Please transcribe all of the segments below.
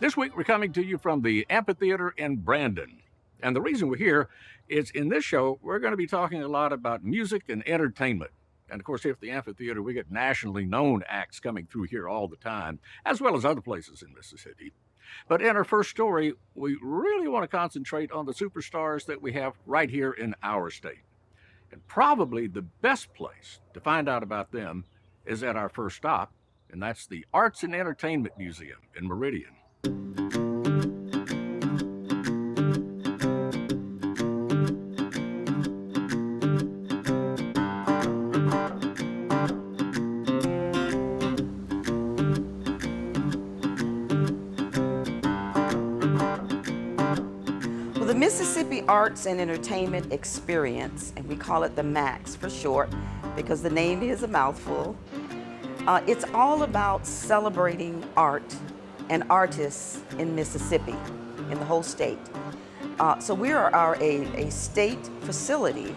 This week, we're coming to you from the amphitheater in Brandon. And the reason we're here is in this show, we're going to be talking a lot about music and entertainment. And of course, here at the amphitheater, we get nationally known acts coming through here all the time, as well as other places in Mississippi. But in our first story, we really want to concentrate on the superstars that we have right here in our state. And probably the best place to find out about them is at our first stop, and that's the Arts and Entertainment Museum in Meridian. Well, the Mississippi Arts and Entertainment Experience, and we call it the MAX for short because the name is a mouthful, it's all about celebrating art and artists in Mississippi, in the whole state. So we are a state facility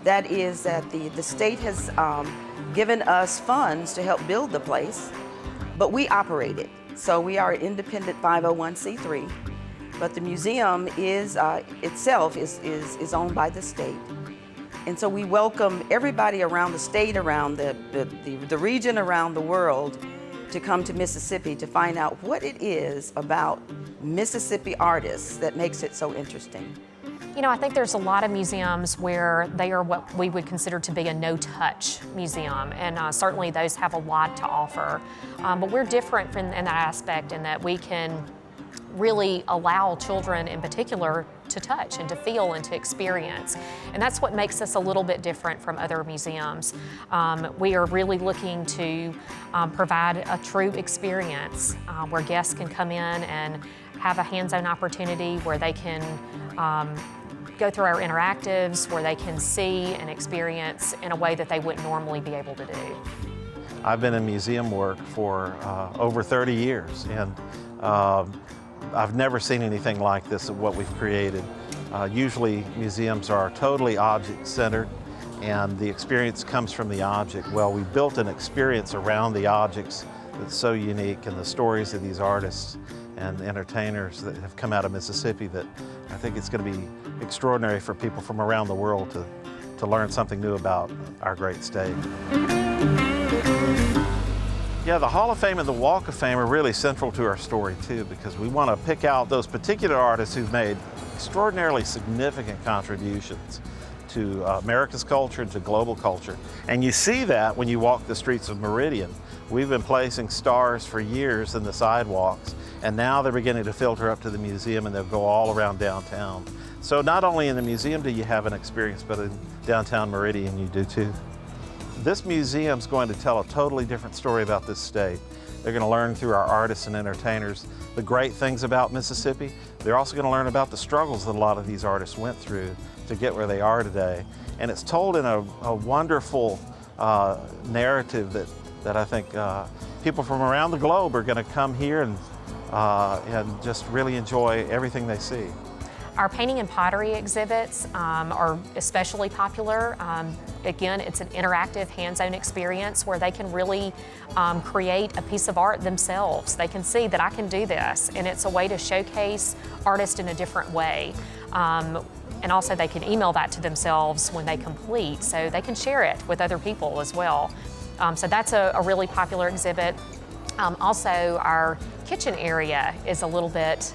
that is that the state has given us funds to help build the place, but we operate it. So we are an independent 501c3, but the museum is itself is owned by the state. And so we welcome everybody around the state, around the region, around the world to come to Mississippi to find out what it is about Mississippi artists that makes it so interesting. You know, I think there's a lot of museums where they are what we would consider to be a no-touch museum, and certainly those have a lot to offer. But we're different in that aspect in that we can really allow children in particular to touch and to feel and to experience. And that's what makes us a little bit different from other museums. We are really looking to provide a true experience where guests can come in and have a hands-on opportunity where they can go through our interactives, where they can see and experience in a way that they wouldn't normally be able to do. I've been in museum work for over 30 years, and I've never seen anything like this of what we've created. Usually museums are totally object-centered, and the experience comes from the object. Well, we built an experience around the objects that's so unique, and the stories of these artists and entertainers that have come out of Mississippi that I think it's going to be extraordinary for people from around the world to learn something new about our great state. Yeah, the Hall of Fame and the Walk of Fame are really central to our story too, because we want to pick out those particular artists who've made extraordinarily significant contributions to America's culture and to global culture. And you see that when you walk the streets of Meridian. We've been placing stars for years in the sidewalks, and now they're beginning to filter up to the museum, and they'll go all around downtown. So not only in the museum do you have an experience, but in downtown Meridian you do too. This museum's going to tell a totally different story about this state. They're going to learn through our artists and entertainers the great things about Mississippi. They're also going to learn about the struggles that a lot of these artists went through to get where they are today. And it's told in a wonderful narrative that I think people from around the globe are going to come here and just really enjoy everything they see. Our painting and pottery exhibits are especially popular. Again, it's an interactive hands-on experience where they can really create a piece of art themselves. They can see that I can do this, and it's a way to showcase artists in a different way. And also they can email that to themselves when they complete, so they can share it with other people as well. So that's a really popular exhibit. Also, our kitchen area is a little bit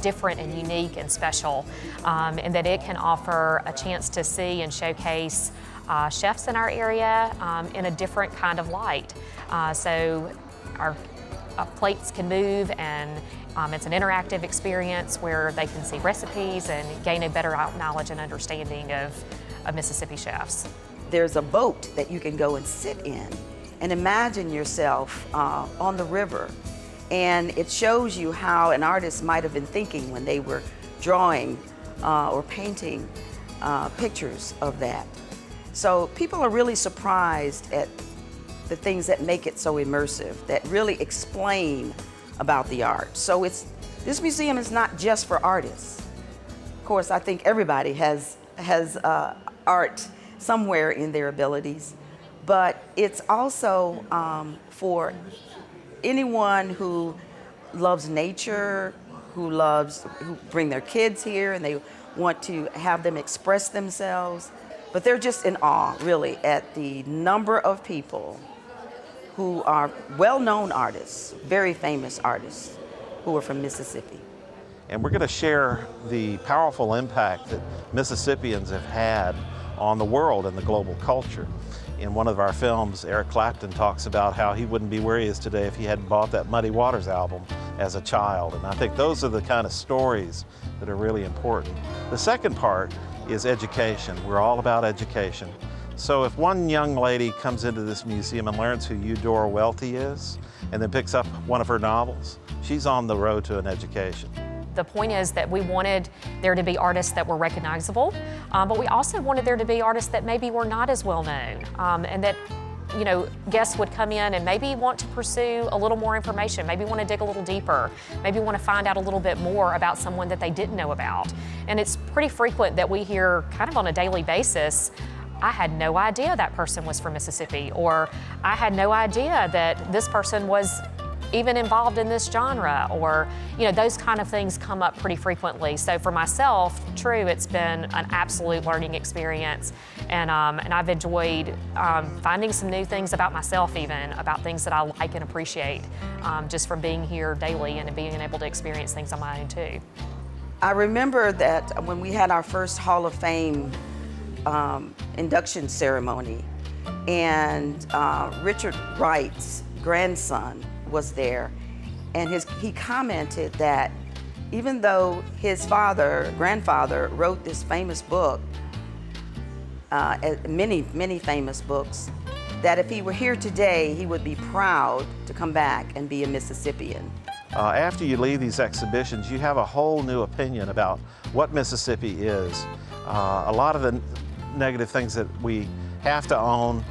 different and unique and special in that it can offer a chance to see and showcase chefs in our area in a different kind of light. So our plates can move, and it's an interactive experience where they can see recipes and gain a better knowledge and understanding of Mississippi chefs. There's a boat that you can go and sit in and imagine yourself on the river. And it shows you how an artist might have been thinking when they were drawing or painting pictures of that. So people are really surprised at the things that make it so immersive, that really explain about the art. So this museum is not just for artists. Of course, I think everybody has art somewhere in their abilities, but it's also for anyone who loves nature, who bring their kids here and they want to have them express themselves. But they're just in awe, really, at the number of people who are well-known artists, very famous artists, who are from Mississippi. And we're going to share the powerful impact that Mississippians have had on the world and the global culture. In one of our films, Eric Clapton talks about how he wouldn't be where he is today if he hadn't bought that Muddy Waters album as a child. And I think those are the kind of stories that are really important. The second part is education. We're all about education. So if one young lady comes into this museum and learns who Eudora Welty is, and then picks up one of her novels, she's on the road to an education. The point is that we wanted there to be artists that were recognizable, but we also wanted there to be artists that maybe were not as well known, and that, you know, guests would come in and maybe want to pursue a little more information, maybe want to dig a little deeper, maybe want to find out a little bit more about someone that they didn't know about. And it's pretty frequent that we hear kind of on a daily basis, I had no idea that person was from Mississippi, or I had no idea that this person was even involved in this genre, or, you know, those kind of things come up pretty frequently. So for myself, true, it's been an absolute learning experience, and I've enjoyed finding some new things about myself, even about things that I like and appreciate, just from being here daily and being able to experience things on my own too. I remember that when we had our first Hall of Fame induction ceremony, and Richard Wright's grandson was there, and he commented that even though his grandfather wrote this famous book, many famous books, that if he were here today, he would be proud to come back and be a Mississippian. After you leave these exhibitions, you have a whole new opinion about what Mississippi is. A lot of the negative things that we have to own,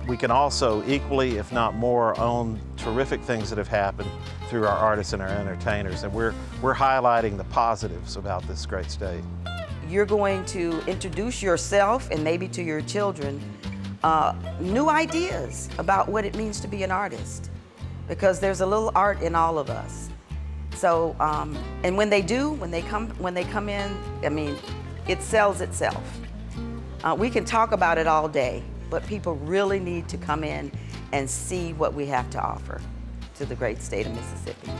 we can also equally, if not more, own terrific things that have happened through our artists and our entertainers, and we're highlighting the positives about this great state. You're going to introduce yourself and maybe to your children new ideas about what it means to be an artist, because there's a little art in all of us. So, and when they come in, I mean, it sells itself. We can talk about it all day, but people really need to come in and see what we have to offer to the great state of Mississippi.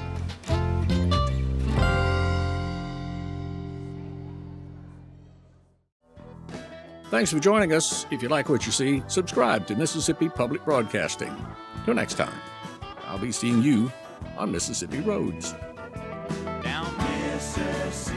Thanks for joining us. If you like what you see, subscribe to Mississippi Public Broadcasting. Till next time, I'll be seeing you on Mississippi Roads. Down Mississippi.